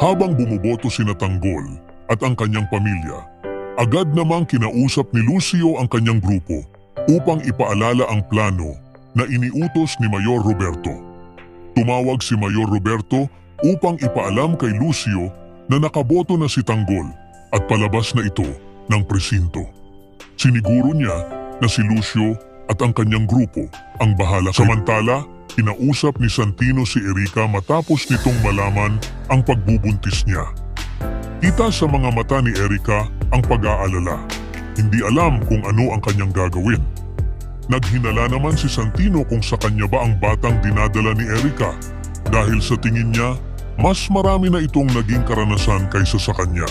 Habang bumuboto sina Tanggol at ang kanyang pamilya, agad namang kinausap ni Lucio ang kanyang grupo upang ipaalala ang plano na iniutos ni Mayor Roberto. Tumawag si Mayor Roberto upang ipaalam kay Lucio na nakaboto na si Tanggol at palabas na ito ng presinto. Siniguro niya na si Lucio at ang kanyang grupo ang bahala. Samantala, kinausap ni Santino si Erica matapos nitong malaman ang pagbubuntis niya. Kita sa mga mata ni Erica ang pag-aalala. Hindi alam kung ano ang kanyang gagawin. Naghinala naman si Santino kung sa kanya ba ang batang dinadala ni Erica dahil sa tingin niya, mas marami na itong naging karanasan kaysa sa kanya.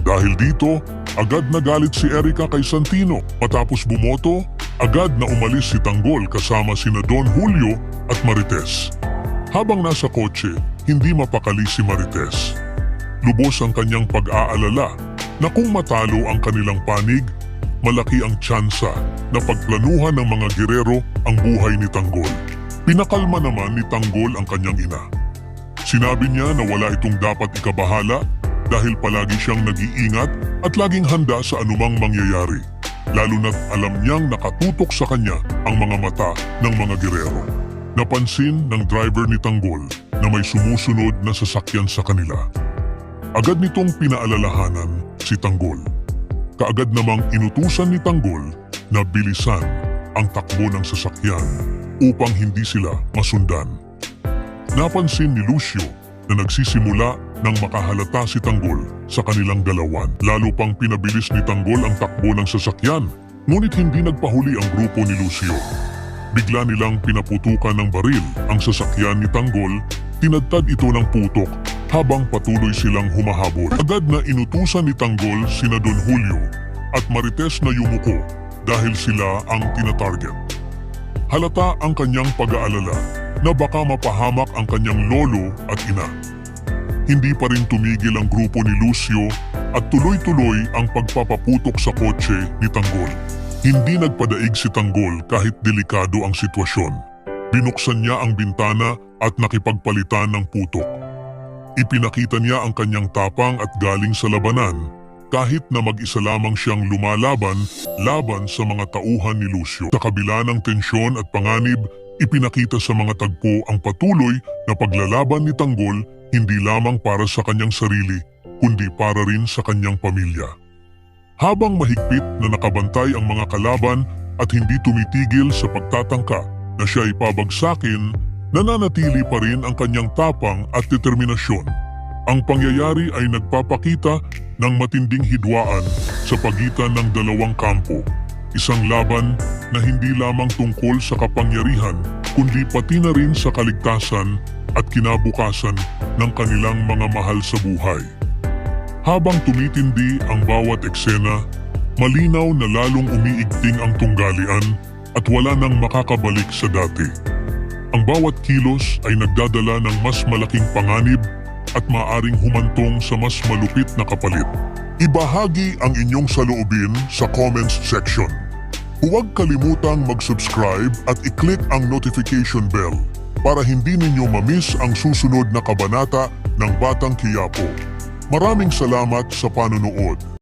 Dahil dito, agad nagalit si Erica kay Santino. Matapos bumoto, agad na umalis si Tanggol kasama sina Don Julio at Marites. Habang nasa kotse, hindi mapakali si Marites. Lubos ang kanyang pag-aalala na kung matalo ang kanilang panig, malaki ang tsansa na pagplanuhan ng mga gerero ang buhay ni Tanggol. Pinakalma naman ni Tanggol ang kanyang ina. Sinabi niya na wala itong dapat ikabahala dahil palagi siyang nag-iingat at laging handa sa anumang mangyayari. Lalo na't alam niyang nakatutok sa kanya ang mga mata ng mga gerero. Napansin ng driver ni Tanggol na may sumusunod na sasakyan sa kanila. Agad nitong pinaalalahanan si Tanggol. Kaagad namang inutusan ni Tanggol na bilisan ang takbo ng sasakyan upang hindi sila masundan. Napansin ni Lucio na nagsisimula nang makahalata si Tanggol sa kanilang galawan. Lalo pang pinabilis ni Tanggol ang takbo ng sasakyan, ngunit hindi nagpahuli ang grupo ni Lucio. Bigla nilang pinaputukan ng baril ang sasakyan ni Tanggol, tinadtad ito ng putok habang patuloy silang humahabol. Agad na inutusan ni Tanggol sina Don Julio at Marites na yumuko dahil sila ang tinatarget. Halata ang kanyang pag-aalala na baka mapahamak ang kanyang lolo at ina. Hindi pa rin tumigil ang grupo ni Lucio at tuloy-tuloy ang pagpapaputok sa kotse ni Tanggol. Hindi nagpadaig si Tanggol kahit delikado ang sitwasyon. Binuksan niya ang bintana at nakipagpalitan ng putok. Ipinakita niya ang kanyang tapang at galing sa labanan kahit na mag-isa lamang siyang lumalaban laban sa mga tauhan ni Lucio. Sa kabila ng tensyon at panganib, ipinakita sa mga tagpo ang patuloy na paglalaban ni Tanggol hindi lamang para sa kanyang sarili, kundi para rin sa kanyang pamilya. Habang mahigpit na nakabantay ang mga kalaban at hindi tumitigil sa pagtatangka na siya ay pabagsakin, nananatili pa rin ang kanyang tapang at determinasyon. Ang pangyayari ay nagpapakita ng matinding hidwaan sa pagitan ng dalawang kampo. Isang laban na hindi lamang tungkol sa kapangyarihan, kundi pati na rin sa kaligtasan at kinabukasan ng kanilang mga mahal sa buhay. Habang tumitindi ang bawat eksena, malinaw na lalong umiigting ang tunggalian at wala nang makakabalik sa dati. Ang bawat kilos ay nagdadala ng mas malaking panganib at maaring humantong sa mas malupit na kapalit. Ibahagi ang inyong saloobin sa comments section. Huwag kalimutang mag-subscribe at i-click ang notification bell para hindi ninyo ma-miss ang susunod na kabanata ng Batang Quiapo. Maraming salamat sa panonood.